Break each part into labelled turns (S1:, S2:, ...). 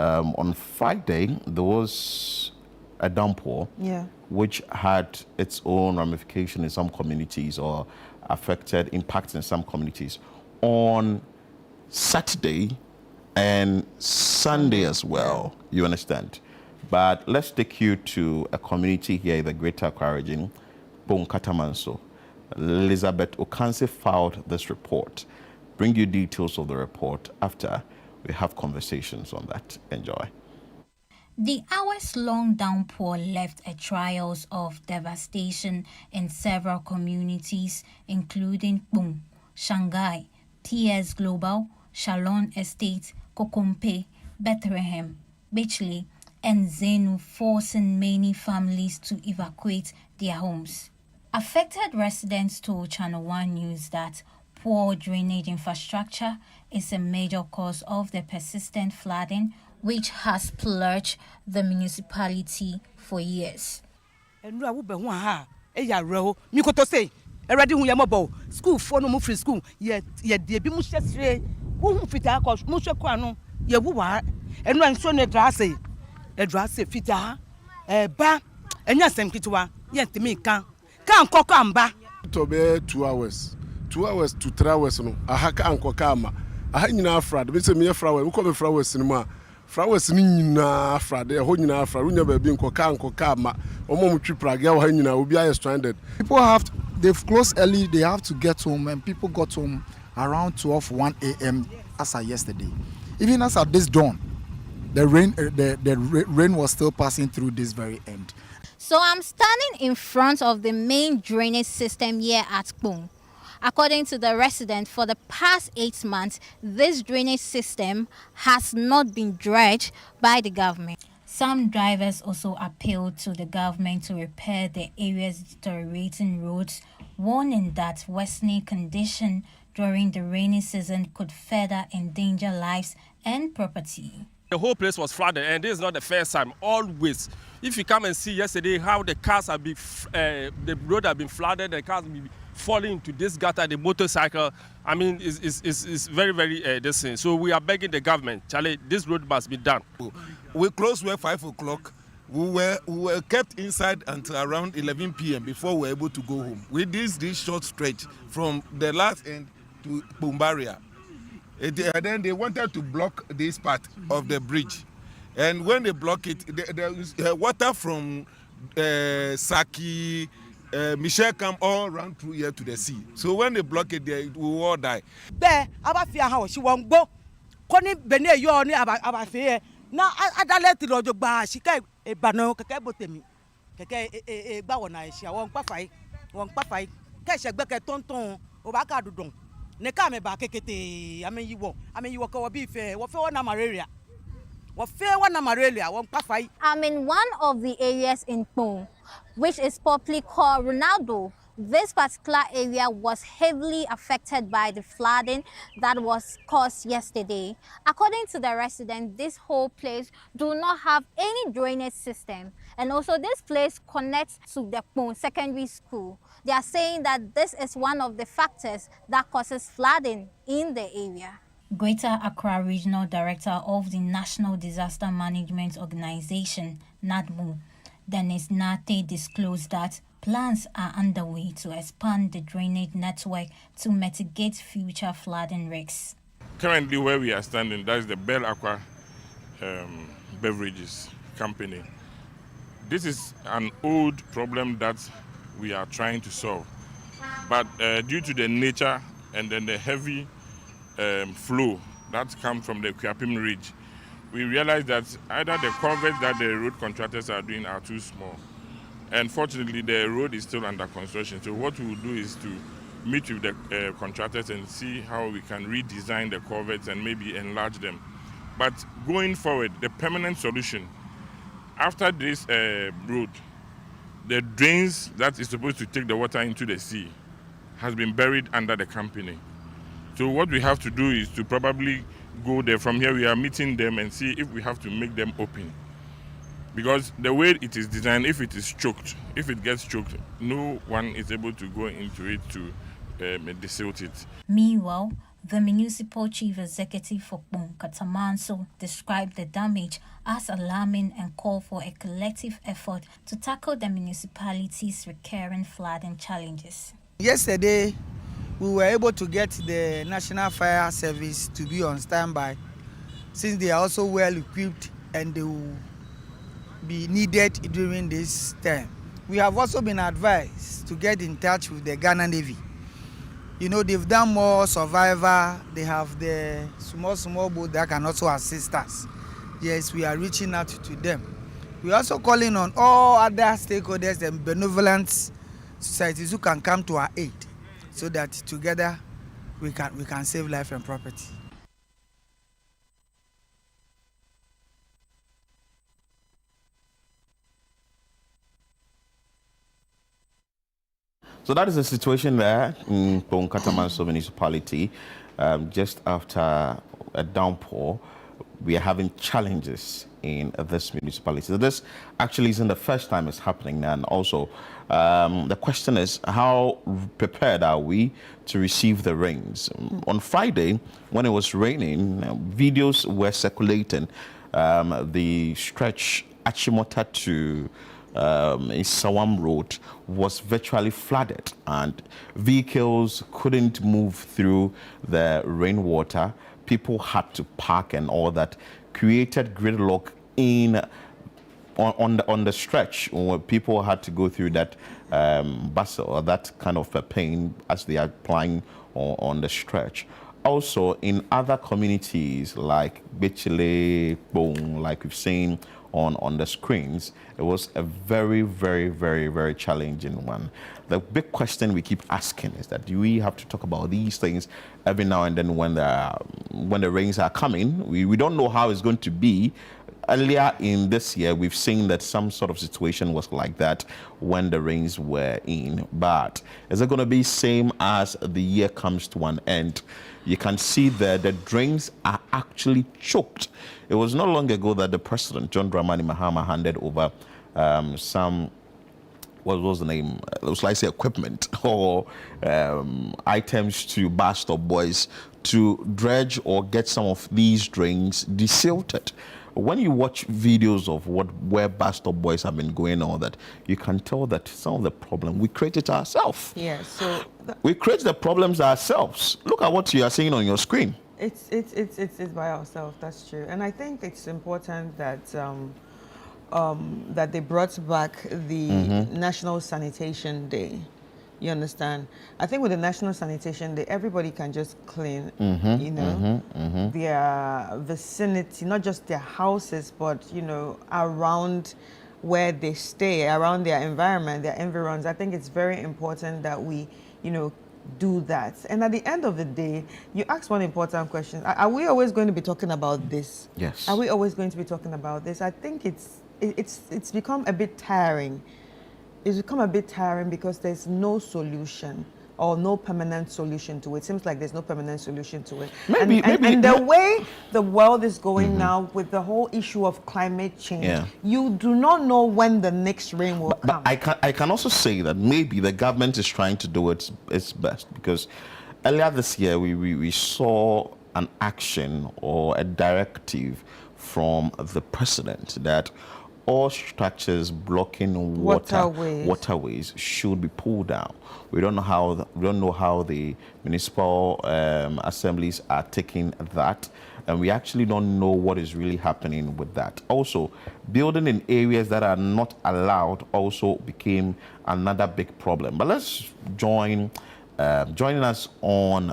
S1: On Friday, there was a downpour, which had its own ramification in some communities or affected, impact in some communities. On Saturday and Sunday as well, you understand. But let's take you to a community here in the Greater Accra region, Kpone-Katamanso. Elizabeth Okansi filed this report. Bring you details of the report after we have conversations on that. Enjoy.
S2: The hours-long downpour left a trails of devastation in several communities, including Kpone, Shanghai, TS Global, Shalom Estate, Kokompe, Bethlehem, Beachley, and Zenu, forcing many families to evacuate their homes. Affected residents told ChannelOne News that poor drainage infrastructure is a major cause of the persistent flooding, which has plagued the municipality for years.
S3: School for no free school, yet the bimushe who fit our cost, Mushaquano, Yawa, and one son a drassy fita, a ba, and yes, and Kitua, yet to me can't cock ba.
S4: To be 2 hours. 2 hours to 3 hours, no. A haka and kokama. A hanging afra, the Mr. Mia Flower, we call the flowers cinema. Flowers in afra, they are holding afra, we never been coca and kokama, or Momuchi Praga, hanging will be stranded.
S5: People they've closed early, they have to get home, and people got home around 1 a.m. as of yesterday. Even as at this dawn, the rain was still passing through this very end.
S2: So I'm standing in front of the main drainage system here at Kpone. According to the resident, for the past 8 months, this drainage system has not been dredged by the government. Some drivers also appealed to the government to repair the area's deteriorating roads, warning that worsening condition during the rainy season could further endanger lives and property.
S6: The whole place was flooded, and this is not the first time. Always, if you come and see yesterday how the cars have been, the road have been flooded, the cars have been falling into this gutter, the motorcycle. I mean, it's very, very distant. So we are begging the government, Charlie, this road must be done.
S7: We closed at 5 o'clock. We were kept inside until around 11 p.m. before we were able to go home. With this short stretch from the last end to Pumbaria. And then they wanted to block this part of the bridge. And when they block it, there is water from Saki, Michelle come all around through here to the sea. So when they block it, we will all die.
S3: There, she won't go. Koni bene yo ni abafe na adaleti lojo gba shika e bano keke botemi keke gba wona e sia won pa fai ke segbe ke tonton o ba ka dudun ne ka me ba kekete amenyiwo ko bi fe wo fe wona malaria won pa fai.
S2: I'm in one of the areas in Kpone, which is popularly called Ronaldo. This particular area was heavily affected by the flooding that was caused yesterday. According to the residents, this whole place do not have any drainage system. And also this place connects to the Kpone Secondary School. They are saying that this is one of the factors that causes flooding in the area. Greater Accra Regional Director of the National Disaster Management Organization, NADMO, Dennis Nate, disclosed that plans are underway to expand the drainage network to mitigate future flooding risks.
S8: Currently where we are standing, that is the Bell Aqua Beverages Company. This is an old problem that we are trying to solve. But due to the nature and then the heavy flow that comes from the Kpone Ridge, we realize that either the culverts that the road contractors are doing are too small. And fortunately, the road is still under construction. So what we will do is to meet with the contractors and see how we can redesign the culverts and maybe enlarge them. But going forward, the permanent solution, after this road, the drains that is supposed to take the water into the sea has been buried under the company. So what we have to do is to probably go there. From here, we are meeting them and see if we have to make them open. Because the way it is designed, if it is choked, if it gets choked, no one is able to go into it to desilt it.
S2: Meanwhile, The municipal chief executive for Kpone-Katamanso described the damage as alarming and called for a collective effort to tackle the municipality's recurring flooding challenges.
S3: Yesterday, we were able to get the National Fire Service to be on standby, since they are also well equipped and they will be needed during this time. We have also been advised to get in touch with the Ghana Navy. You know, they've done more survivor, they have the small boat that can also assist us. Yes, we are reaching out to them. We are also calling on all other stakeholders and benevolent societies who can come to our aid, so that together we can save life and property.
S1: So that is the situation there in Kpone-Katamanso municipality. Just after a downpour, we are having challenges in this municipality. So this actually isn't the first time it's happening. And also, the question is, how prepared are we to receive the rains? On Friday, when it was raining, videos were circulating. The stretch Achimota to Sawam Road was virtually flooded, and vehicles couldn't move through the rainwater. People had to park and all that, created gridlock on the stretch, where people had to go through that bustle or that kind of a pain as they are applying on the stretch. Also, in other communities like Bichile, Kpone, like we've seen on the screens, it was a very, very, very, very challenging one. The big question we keep asking is that do we have to talk about these things every now and then when the rains are coming? We don't know how it's going to be. Earlier in this year, we've seen that some sort of situation was like that when the rains were in. But is it going to be same as the year comes to an end? You can see that the drains are actually choked. It was not long ago that the president, John Dramani Mahama, handed over some, what was the name? It was like say equipment or items to Bar Stop Boys to dredge or get some of these drains desilted. When you watch videos of where Bar Stop Boys have been going on, that you can tell that some of the problem we created ourselves.
S9: Yeah, so
S1: we create the problems ourselves. Look at what you are seeing on your screen.
S9: It's by ourselves. That's true, and I think it's important that that they brought back the National Sanitation Day. You understand? I think with the National Sanitation Day, everybody can just clean, you know, their vicinity, not just their houses, but, you know, around where they stay, around their environment, their environs. I think it's very important that we, you know, do that. And at the end of the day, you asked one important question. Are we always going to be talking about this?
S1: Yes.
S9: Are we always going to be talking about this? I think it's become a bit tiring. It's become a bit tiring because there's no solution or no permanent solution to it. It seems like there's no permanent solution to it. And the way the world is going now with the whole issue of climate change, you do not know when the next rain will come.
S1: But I can also say that maybe the government is trying to do its best, because earlier this year we saw an action or a directive from the president that all structures blocking waterways should be pulled down. We don't know how the municipal assemblies are taking that, and we actually don't know what is really happening with that. Also, building in areas that are not allowed also became another big problem. But let's joining us on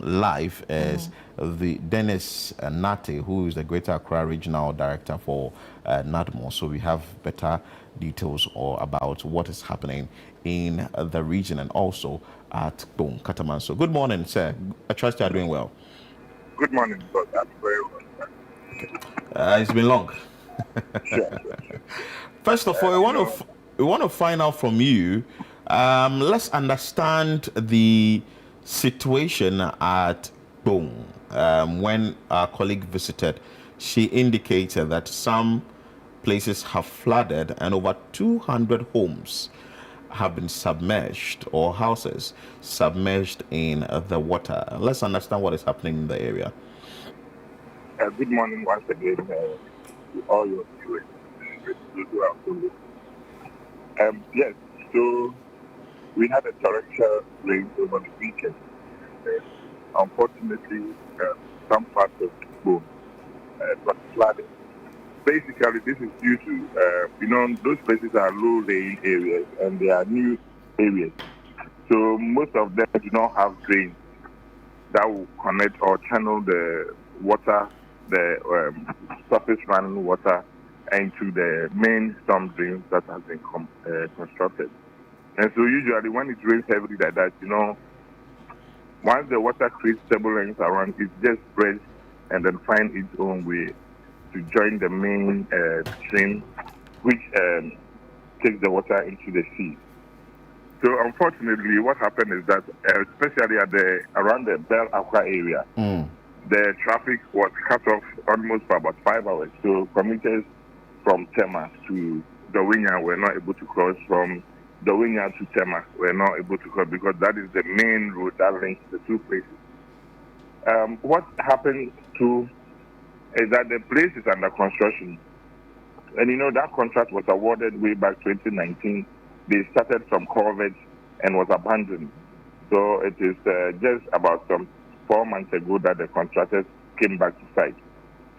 S1: live is the Dennis Nate, who is the Greater Accra Regional Director for NADMO. So we have better details about what is happening in the region and also at Kpone-Katamanso. Good morning, sir. I trust you are doing well.
S10: Good morning, sir. I'm very well.
S1: Okay. It's been long. First of all, we want to find out from you. Let's understand the situation at Kpone. When our colleague visited, she indicated that some places have flooded and over 200 homes have been submerged, or houses submerged in the water. Let's understand what is happening in the area.
S10: Good morning once again to all your viewers. Yes, so we had a torrential rain over the weekend. Unfortunately, some parts of Kpone was flooded. Basically, this is due to, those places are low-lying areas and they are new areas. So most of them do not have drains that will connect or channel the water, the surface running water into the main storm drains that has been constructed. And so usually when it rains heavily like that, once the water creates turbulence around, it just spreads and then finds its own way to join the main stream, which takes the water into the sea. So unfortunately, what happened is that, especially around the Bell Aqua area, the traffic was cut off almost for about 5 hours. So commuters from Tema to Dawinya were not able to cross. From Dawinya to Tema were not able to cross because that is the main road that links the two places. What happened too is that the place is under construction. And that contract was awarded way back 2019. They started some culverts and was abandoned. So it is just about some 4 months ago that the contractors came back to site.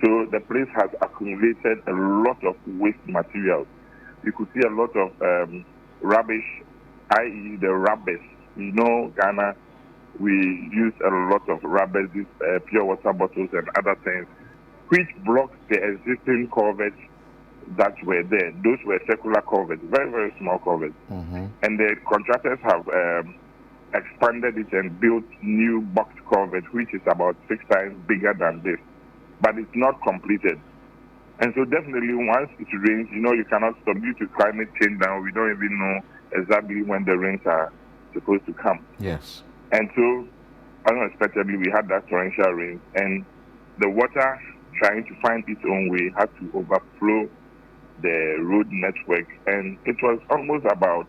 S10: So the place has accumulated a lot of waste materials. You could see a lot of rubbish, i.e. the rubbers. Ghana, we use a lot of rubbers, these pure water bottles and other things, which blocks the existing culverts that were there. Those were circular culverts, very, very small culverts. And the contractors have expanded it and built new box culverts, which is about 6 times bigger than this. But it's not completed. And so definitely once it rains, you cannot stop due to climate change now. We don't even know exactly when the rains are supposed to come.
S1: Yes.
S10: And so unexpectedly we had that torrential rain, and the water trying to find its own way had to overflow the road network, and it was almost about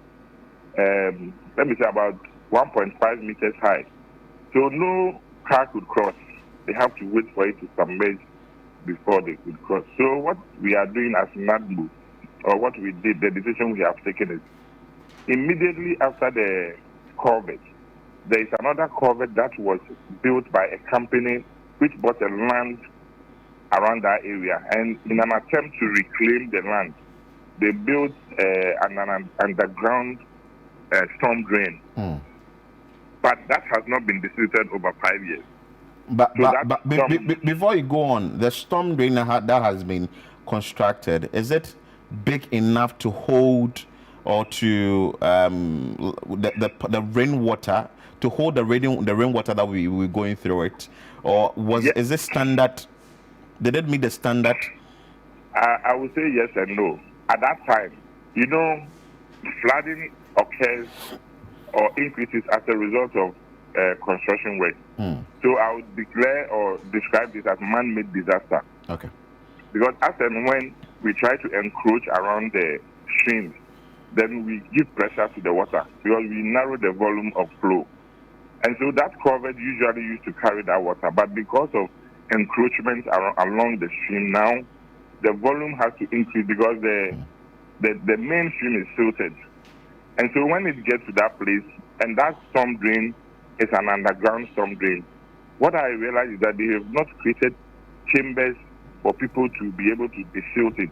S10: about 1.5 meters high. So no car could cross. They have to wait for it to submerge before they could cross. So what we are doing as NADMO, or what we did, the decision we have taken is immediately after the culvert, there is another culvert that was built by a company which bought a land around that area, and in an attempt to reclaim the land, they built an underground storm drain. But that has not been distributed over 5 years.
S1: But before you go on, the storm drain that has been constructed, is it big enough to hold or to the rainwater, to hold the rainwater that we were going through it, or is it standard? Did it meet the standard?
S10: I would say yes and no. At that time, flooding occurs or increases as a result of construction work. So I would declare or describe this as man-made disaster.
S1: Okay.
S10: Because as and when we try to encroach around the streams, then we give pressure to the water because we narrow the volume of flow. And so that culvert usually used to carry that water, but because of encroachment along the stream now, the volume has to increase because the main stream is silted. And so when it gets to that place, and that storm drain is an underground storm drain, what I realize is that they have not created chambers for people to be able to desilt it.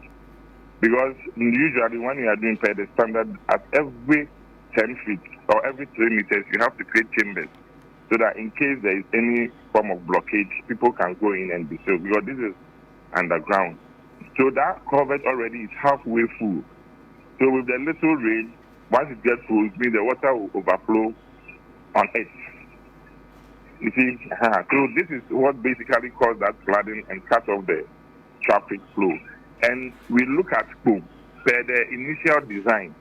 S10: Because usually when you are doing the standard, at every 10 feet or every 3 meters, you have to create chambers so that in case there is any form of blockage, people can go in and desilt, because this is underground. So that culvert already is halfway full. So with the little rain, once it gets full, it means the water will overflow on it. You see, so this is what basically caused that flooding and cut off the traffic flow. And we look at Kpone, per the initial design,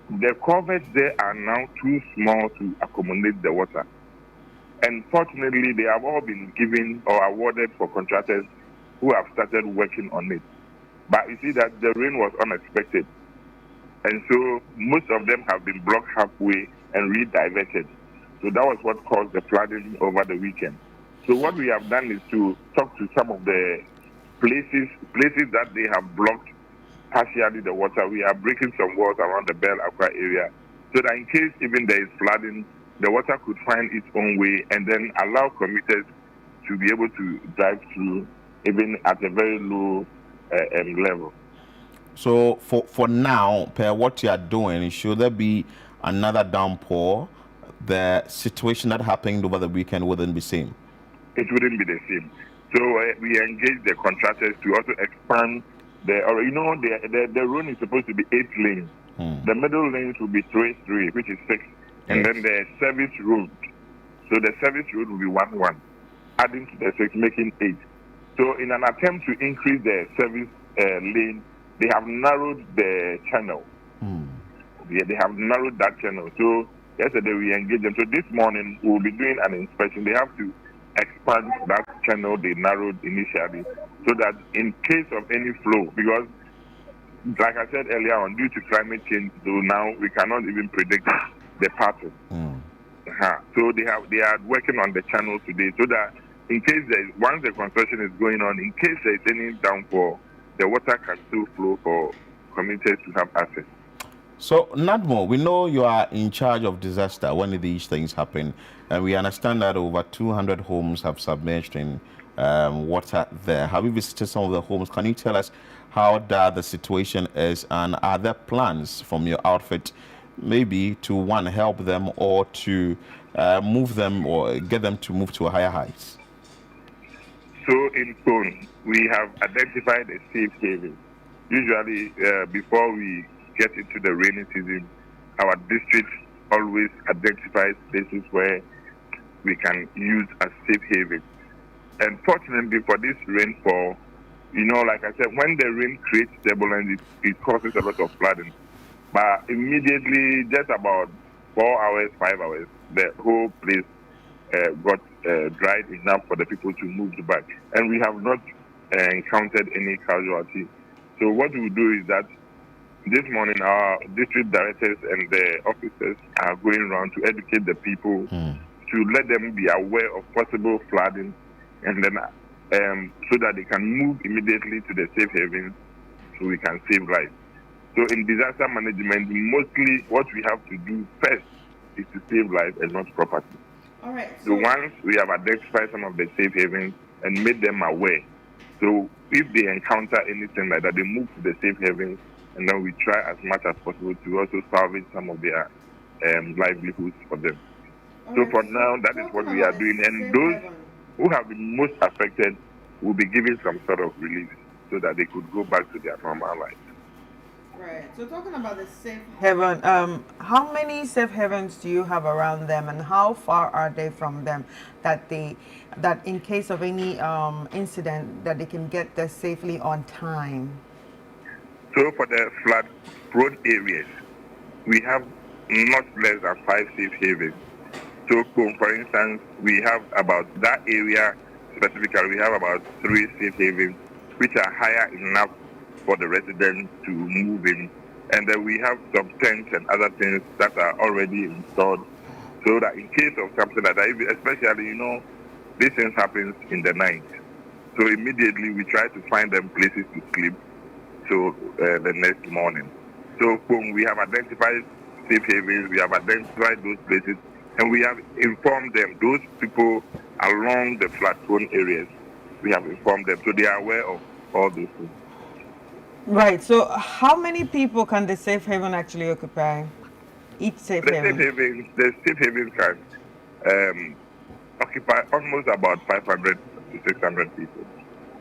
S10: the culverts there are now too small to accommodate the water. And fortunately, they have all been given or awarded for contractors who have started working on it. But you see that the rain was unexpected. And so most of them have been blocked halfway and rediverted. So that was what caused the flooding over the weekend. So what we have done is to talk to some of the places that they have blocked partially the water. We are breaking some walls around the Bell Aqua area so that in case even there is flooding, the water could find its own way and then allow commuters to be able to drive through even at a very low level.
S1: So for now, per what you are doing, should there be another downpour, the situation that happened over the weekend wouldn't be same?
S10: It wouldn't be the same. So we engage the contractors to also expand the road is supposed to be 8 lanes. The middle lanes will be 3, which is 6. And then the service road. So the service road will be 1, adding to the 6, making 8. So in an attempt to increase the service lane, they have narrowed the channel. They have narrowed that channel. So yesterday we engaged them. So this morning we will be doing an inspection. They have to expand that channel they narrowed initially so that in case of any flow, because like I said earlier on, due to climate change, so now we cannot even predict the pattern. So they are working on the channel today so that in case once the construction is going on, in case there is any downpour, the water can still flow for commuters to have access.
S1: So, NADMO, we know you are in charge of disaster when these things happen, and we understand that over 200 homes have submerged in water there. Have you visited some of the homes? Can you tell us how the situation is, and are there plans from your outfit maybe to, one, help them or to move them or get them to move to a higher heights?
S10: So in Kpone, we have identified a safe haven. Usually, before we get into the rainy season, our district always identifies places where we can use as safe havens. And fortunately for this rainfall, like I said, when the rain creates turbulence, it causes a lot of flooding. But immediately, just about 4 hours, 5 hours, the whole place got dried enough for the people to move back. And we have not encountered any casualty. So what we do is that this morning our district directors and the officers are going around to educate the people to let them be aware of possible flooding, and then so that they can move immediately to the safe havens so we can save lives. So in disaster management, mostly what we have to do first is to save lives and not property.
S9: All right.
S10: So once we have identified some of the safe havens and made them aware, so if they encounter anything like that, they move to the safe havens, and then we try as much as possible to also salvage some of their livelihoods for them. So for now, that is what we are doing. And those who have been most affected will be given some sort of relief so that they could go back to their normal life.
S9: Right. So talking about the safe haven, how many safe havens do you have around them, and how far are they from them that in case of any incident that they can get there safely on time?
S10: So for the flood-prone areas, we have not less than 5 safe havens. So for instance, we have about that area specifically, we have about 3 safe havens, which are higher enough for the residents to move in. And then we have some tents and other things that are already installed so that in case of something like that, especially, these things happens in the night. So immediately we try to find them places to sleep so the next morning. So we have identified safe havens, we have identified those places, and we have informed them, those people along the flood-prone areas, we have informed them, so they are aware of all those things.
S9: Right. So how many people can the safe haven actually occupy? Each safe haven?
S10: The safe haven can occupy almost about 500 to 600 people.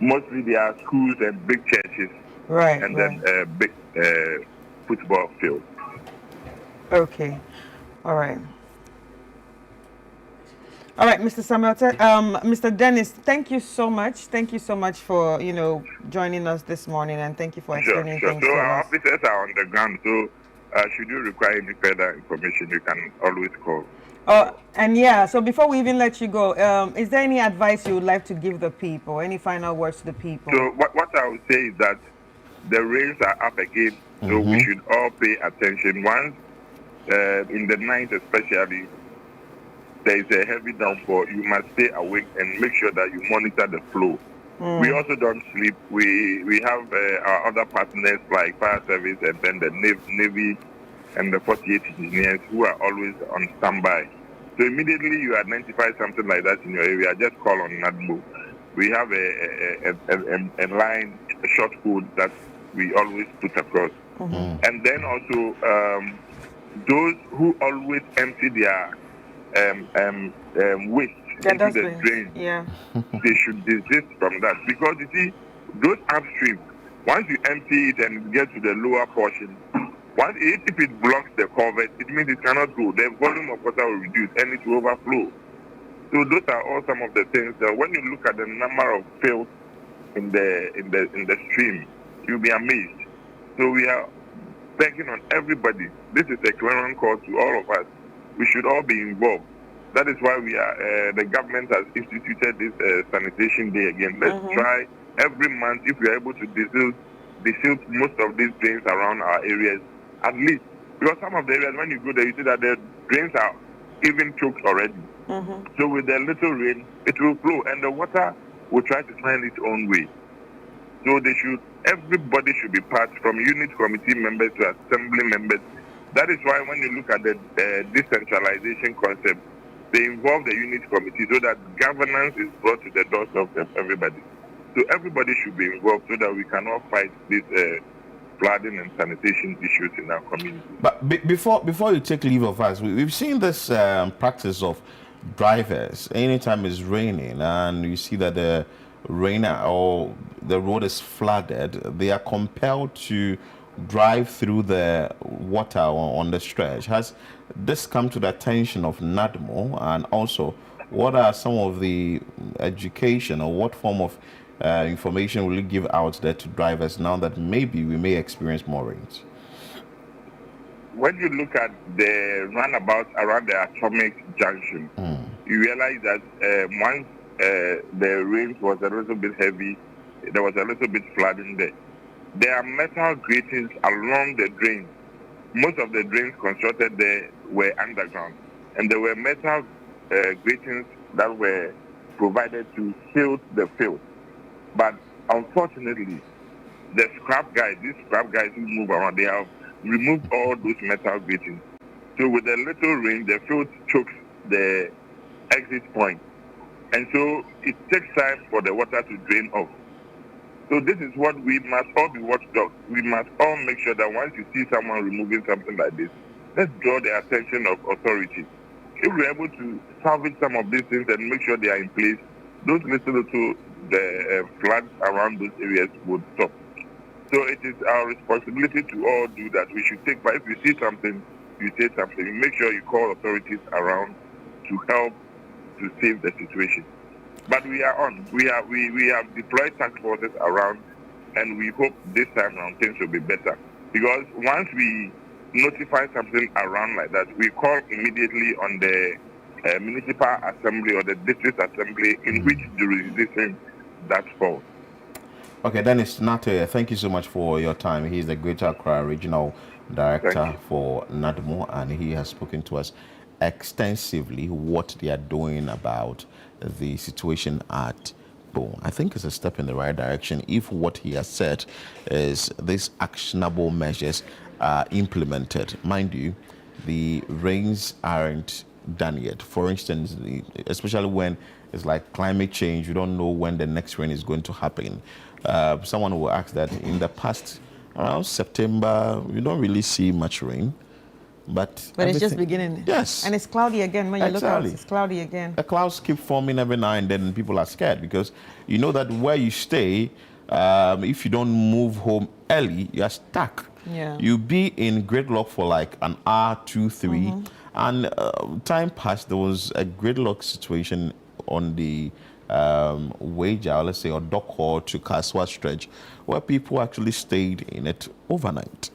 S10: Mostly they are schools and big churches.
S9: Right.
S10: And then big football fields.
S9: Okay. All right. All right, Mr. Samuel, Mr. Dennis, thank you so much. Thank you so much for, joining us this morning, and thank you for explaining things to us.
S10: So our officers are on the ground, so should you require any further information, you can always call.
S9: So before we even let you go, is there any advice you would like to give the people, any final words to the people?
S10: So what I would say is that the rains are up again, so we should all pay attention. Once in the night especially, there is a heavy downpour, you must stay awake and make sure that you monitor the flow. We also don't sleep. We have our other partners like fire service and then the Navy and the 48 engineers who are always on standby. So immediately you identify something like that in your area, just call on NADMO. We have a line, a short code that we always put across. And then also those who always empty their waste into the drain, they should desist from that. Because you see, those upstream, once you empty it and get to the lower portion, if it blocks the culvert, it means it cannot go. The volume of water will reduce and it will overflow. So those are all some of the things that when you look at the number of filth in the stream, you'll be amazed. So we are begging on everybody. This is a clarion call to all of us. We should all be involved. That is why we are. The government has instituted this sanitation day again. Let's try every month, if we are able to desilt most of these drains around our areas, at least. Because some of the areas, when you go there, you see that the drains are even choked already. So with the little rain, it will flow, and the water will try to find its own way. So everybody should be part, from unit committee members to assembly members. That is why when you look at the decentralization concept, they involve the unit committee so that governance is brought to the doorstep of everybody. So everybody should be involved so that we can all fight these flooding and sanitation issues in our community.
S1: But before you take leave of us, we've seen this practice of drivers, anytime it's raining and you see that the rain or the road is flooded, they are compelled to drive through the water on the stretch. Has this come to the attention of NADMO? And also, what are some of the education or what form of information will you give out there to drivers now that maybe we may experience more rains?
S10: When you look at the runabout around the atomic junction, you realize that once the rain was a little bit heavy, there was a little bit flooding there. There are metal gratings along the drains. Most of the drains constructed there were underground, and there were metal gratings that were provided to shield the field. But unfortunately, these scrap guys who move around, they have removed all those metal gratings. So with a little rain, the field chokes the exit point. And so it takes time for the water to drain off. So this is what we must all be watchdogs. We must all make sure that once you see someone removing something like this, let's draw the attention of authorities. If we're able to salvage some of these things and make sure they are in place, those little floods around those areas would stop. So it is our responsibility to all do that. We should take, but if you see something, you say something. You make sure you call authorities around to help to save the situation. But we are on. We have deployed task forces around, and we hope this time around things will be better. Because once we notify something around like that, we call immediately on the municipal assembly or the district assembly in which jurisdiction that falls.
S1: Okay, Dennis Nate, thank you so much for your time. He is the Greater Accra Regional Director for NADMO, and he has spoken to us extensively what they are doing about the situation at Kpone. I think it's a step in the right direction if what he has said is these actionable measures are implemented. Mind you, the rains aren't done yet. For instance, especially when it's like climate change, you don't know when the next rain is going to happen. Someone will ask that in the past, around September, you don't really see much rain. But
S9: it's just beginning.
S1: Yes.
S9: And it's cloudy again. When you look out, it's cloudy again.
S1: The clouds keep forming every now and then, and people are scared because you know that where you stay, if you don't move home early, you're stuck.
S9: Yeah.
S1: You'll be in gridlock for like an hour, 2, 3. And time passed, there was a gridlock situation on the Wager, let's say, or Dock to Kaswa stretch, where people actually stayed in it overnight.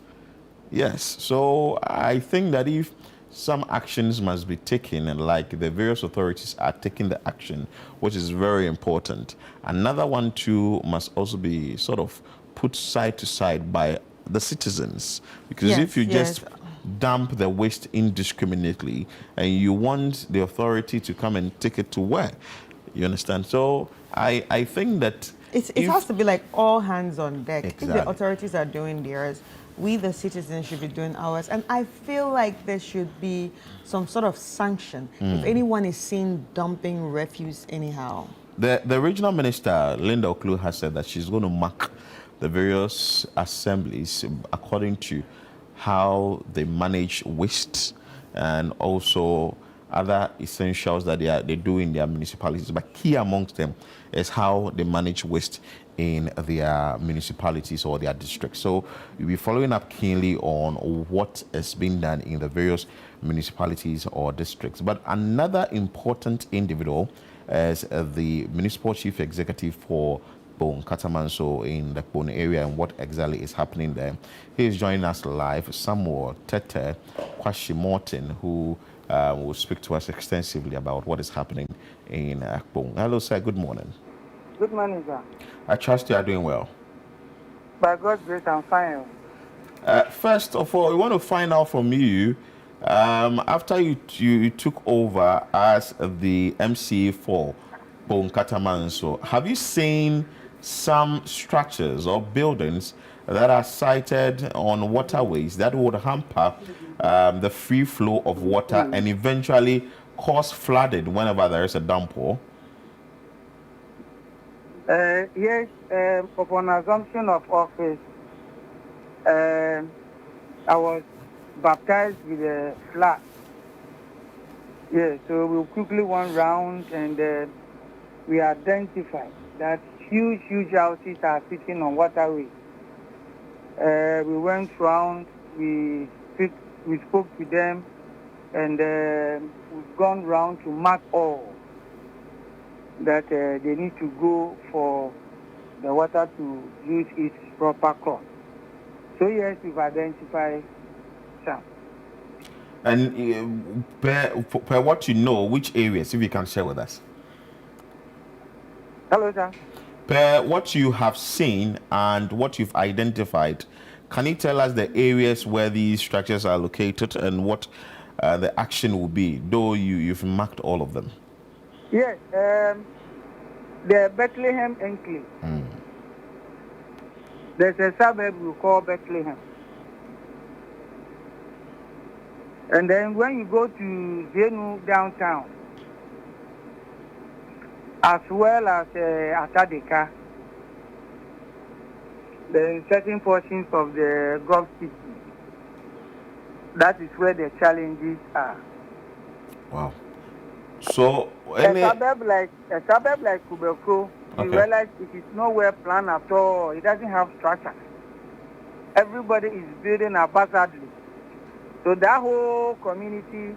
S1: Yes, so I think that if some actions must be taken, and like the various authorities are taking the action, which is very important. Another one too must also be sort of put side to side by the citizens. Because if you just dump the waste indiscriminately and you want the authority to come and take it to where? You understand? So I think that
S9: it has to be like all hands on deck.
S1: Exactly.
S9: If the authorities are doing theirs, we the citizens should be doing ours. And I feel like there should be some sort of sanction if anyone is seen dumping refuse anyhow.
S1: The regional minister, Linda Oklu, has said that she's going to mark the various assemblies according to how they manage waste and also other essentials that they do in their municipalities. But key amongst them is how they manage waste in their municipalities or their districts. So we'll be following up keenly on what is being done in the various municipalities or districts. But another important individual as the municipal chief executive for Kpone-Katamanso in the Kpone area and what exactly is happening there. He is joining us live, Samuel Tete Kwashi Morton, who will speak to us extensively about what is happening in Kpone. Hello, sir. Good morning.
S11: Good morning, sir.
S1: I trust you are doing well.
S11: By God's grace, I'm fine.
S1: First of all, we want to find out from you, after you took over as the MC for Kpone-Katamanso, have you seen some structures or buildings that are sited on waterways that would hamper the free flow of water and eventually cause flooding whenever there is a downpour?
S11: Yes, upon assumption of office, I was baptized with a flag. Yes, so we quickly went round and we identified that huge houses are sitting on waterways. We went round, we spoke to them, and we've gone round to mark all that they need to go for the water to use its proper course. So yes, we've identified some.
S1: And per what you know, which areas, if you can share with us?
S11: Hello, sir.
S1: Per what you have seen and what you've identified, can you tell us the areas where these structures are located and what the action will be, though you've marked all of them?
S11: Yes, the Bethlehem Enclave. There's a suburb we call Bethlehem. And then when you go to Zenu downtown, as well as Atadeka, there are certain portions of the Gulf City. That is where the challenges are.
S1: Wow. So
S11: a suburb like Kubeko, you realize it is nowhere planned at all. It doesn't have structure. Everybody is building haphazardly. So that whole community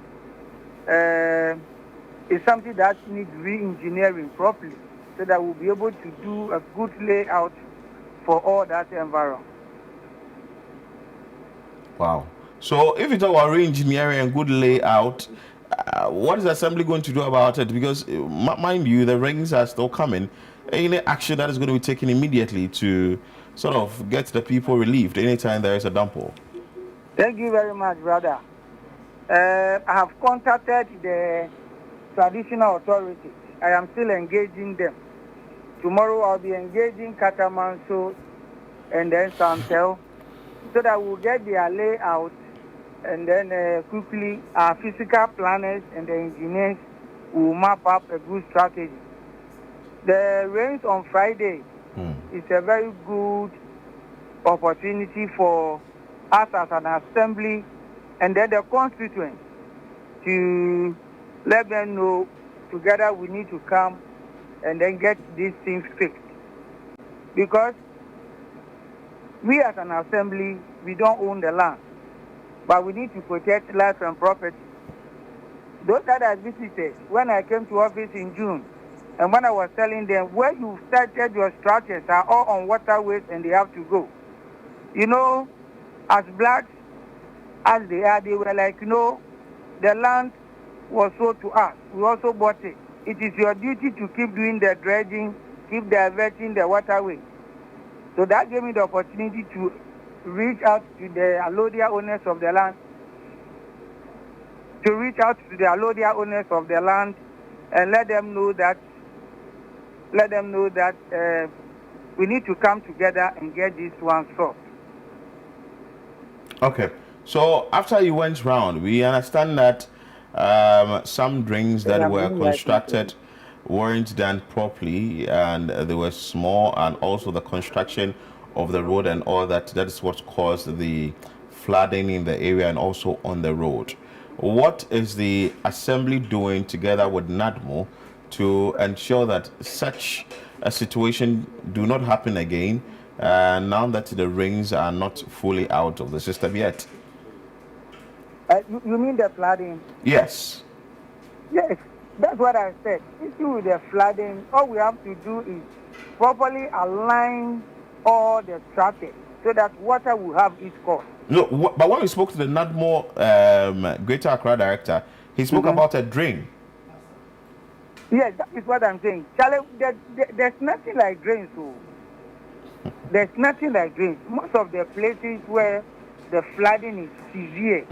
S11: is something that needs re-engineering properly so that we'll be able to do a good layout for all that environment.
S1: Wow. So if you talk about re-engineering and good layout, what is the assembly going to do about it? Because mind you, the rains are still coming. Any action that is going to be taken immediately to sort of get the people relieved anytime there is a downpour?
S11: Thank you very much, brother. I have contacted the traditional authorities. I am still engaging them. Tomorrow I'll be engaging Katamanso and then Santel so that we'll get their layout and then quickly our physical planners and the engineers will map up a good strategy. The rains on Friday is a very good opportunity for us as an assembly and then the constituents to let them know together we need to come and then get these things fixed. Because we as an assembly, we don't own the land, but we need to protect life and property. Those that I visited when I came to office in June, and when I was telling them, where you started your structures are all on waterways and they have to go. You know, as blacks as they are, they were like, you know, the land was sold to us. We also bought it. It is your duty to keep doing the dredging, keep diverting the waterway. So that gave me the opportunity to reach out to the allodia owners of the land, and let them know that we need to come together and get this one solved.
S1: Okay. So after you went round, we understand that some drains that were constructed weren't done properly, and they were small, and also the construction of the road and all that. That is what caused the flooding in the area and also on the road. What is the assembly doing together with NADMO to ensure that such a situation do not happen again, now that the rains are not fully out of the system yet?
S11: You mean the flooding?
S1: Yes.
S11: Yes, that's what I said. Issue with the flooding, all we have to do is properly align all the traffic so that water will have its course.
S1: No, but when we spoke to the NADMO Greater Accra director, he spoke about a drain.
S11: Yes, that is what I'm saying. Charlie, there's nothing like drains. So there's nothing like drains. Most of the places where the flooding is severe,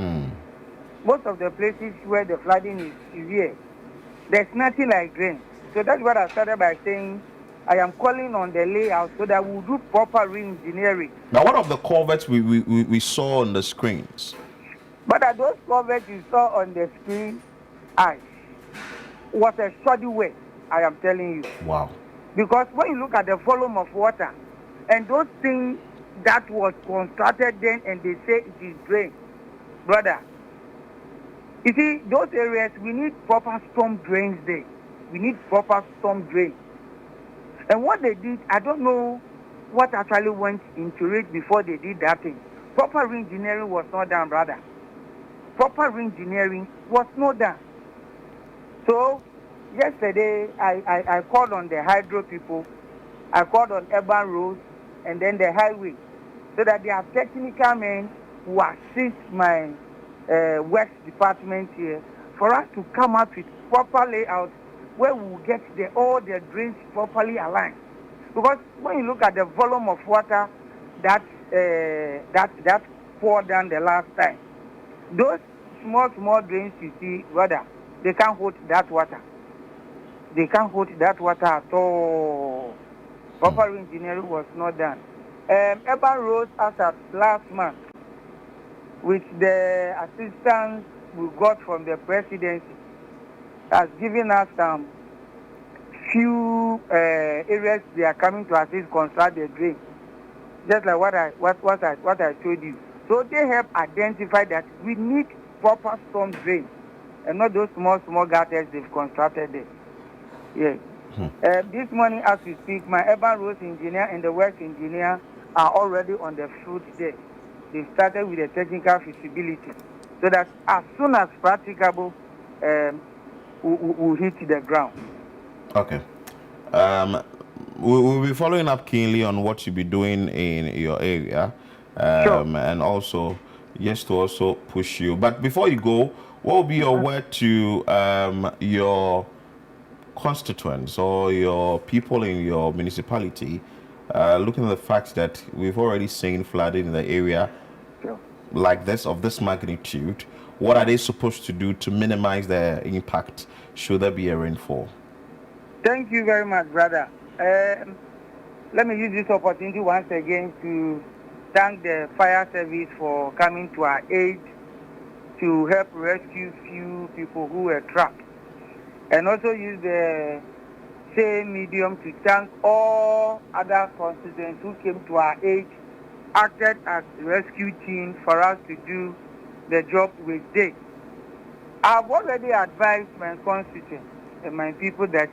S11: there's nothing like drains. So that's what I started by saying. I am calling on the layout so that we'll do proper re-engineering.
S1: Now, one of the culverts we saw on the screens.
S11: But those culverts you saw on the screen, was a shoddy way, I am telling you.
S1: Wow.
S11: Because when you look at the volume of water, and those things that was constructed then, and they say it is drain, brother, you see, those areas, we need proper storm drains there. We need proper storm drains. And what they did, I don't know what actually went into it before they did that thing. Proper re-engineering was not done, brother. Proper re-engineering was not done. So, yesterday, I called on the hydro people, I called on urban roads, and then the highway, so that their technical men will assist my works department here for us to come up with proper layout where we will get all the drains properly aligned. Because when you look at the volume of water that poured down the last time, those small drains you see, brother, they can't hold that water. They can't hold that water at all. Proper engineering was not done. Urban roads, as at last month, with the assistance we got from the presidency, has given us some few areas they are coming to assist construct the drain. Just like what I told you. So they have identified that we need proper storm drains and not those small gutters they've constructed there. Yes. This morning, as we speak, my urban roads engineer and the works engineer are already on the foot there. They started with the technical feasibility, so that as soon as practicable, we'll hit the ground.
S1: Okay. We'll be following up keenly on what you'll be doing in your area, and also, yes, to also push you. But before you go, what will be your word to your constituents or your people in your municipality, looking at the fact that we've already seen flooding in the area like this, of this magnitude? What are they supposed to do to minimize the impact should there be a rainfall?
S11: Thank you very much, brother. Let me use this opportunity once again to thank the fire service for coming to our aid to help rescue few people who were trapped. And also use the same medium to thank all other constituents who came to our aid, acted as rescue team for us to do the job we did. I've already advised my constituents and my people that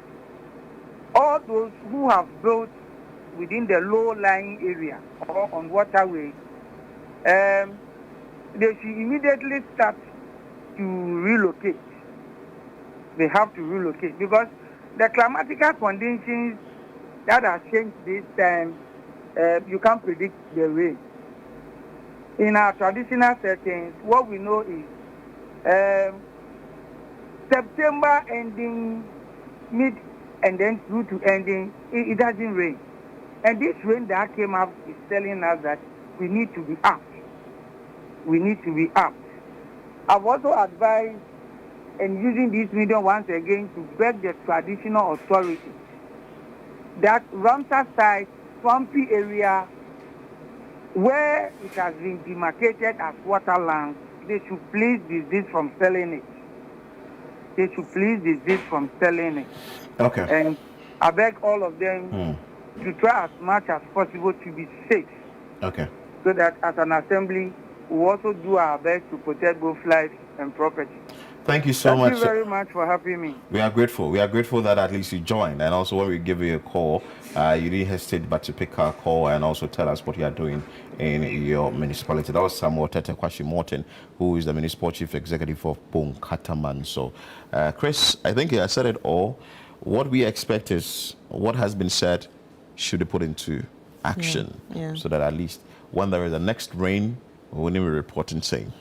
S11: all those who have built within the low-lying area or on waterways, they should immediately start to relocate. They have to relocate because the climatical conditions that have changed this time, you can't predict the rain. In our traditional settings, what we know is September ending, mid and then through to ending, it doesn't rain. And this rain that came up is telling us that we need to be up. We need to be up. I've also advised, and using this medium once again, to beg the traditional authorities that Ramsar side, swampy area, where it has been demarcated as waterland, they should please desist from selling it. They should please desist from selling it.
S1: Okay.
S11: And I beg all of them to try as much as possible to be safe.
S1: Okay.
S11: So that as an assembly, we also do our best to protect both lives and property.
S1: Thank you so much.
S11: Thank you very much for having me.
S1: We are grateful. We are grateful that at least you joined. And also when we give you a call, you didn't hesitate but to pick our call and also tell us what you are doing in your municipality. That was Samuel Tetekwashi Morton, who is the Municipal Chief Executive of Kpone-Katamanso. Chris, I think I said it all. What we expect is what has been said should be put into action so that at least when there is a next rain, we will be reporting saying.